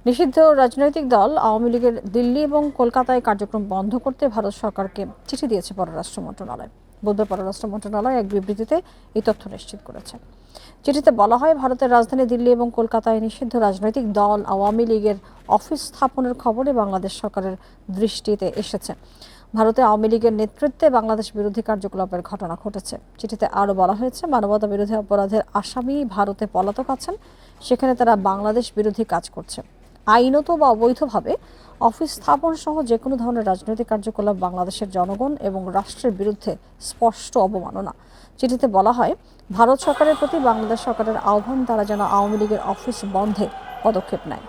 নিষিদ্ধ রাজনৈতিক দল আওয়ামী লীগের দিল্লি এবং কলকাতায় কার্যক্রম বন্ধ করতে ভারত সরকারকে চিঠি দিয়েছে পররাষ্ট্র মন্ত্রণালয়। বুধবার পররাষ্ট্র মন্ত্রণালয় এক বিবৃতিতে এই তথ্য নিশ্চিত করেছে। চিঠিতে বলা হয়, ভারতের রাজধানী দিল্লি এবং কলকাতায় নিষিদ্ধ রাজনৈতিক দল আওয়ামী লীগের অফিস স্থাপনের খবরে বাংলাদেশ সরকারের দৃষ্টিতে এসেছে। ভারতে আওয়ামী লীগের নেতৃত্বে বাংলাদেশ বিরোধী কার্যকলাপের ঘটনা ঘটেছে। চিঠিতে আরও বলা হয়েছে, মানবতা বিরোধী অপরাধের আসামি ভারতে পলাতক আছেন, সেখানে তারা বাংলাদেশ বিরোধী কাজ করছে। আইনত বা অবৈধভাবে অফিস স্থাপন সহ যে কোনো ধরনের রাজনৈতিক কার্যকলাপ বাংলাদেশের জনগণ এবং রাষ্ট্রের বিরুদ্ধে স্পষ্ট অবমাননা। চিঠিতে বলা হয়, ভারত সরকারের প্রতি বাংলাদেশ সরকারের আহ্বান, তারা যেন আওয়ামী লীগের অফিস বন্ধে পদক্ষেপ নেয়।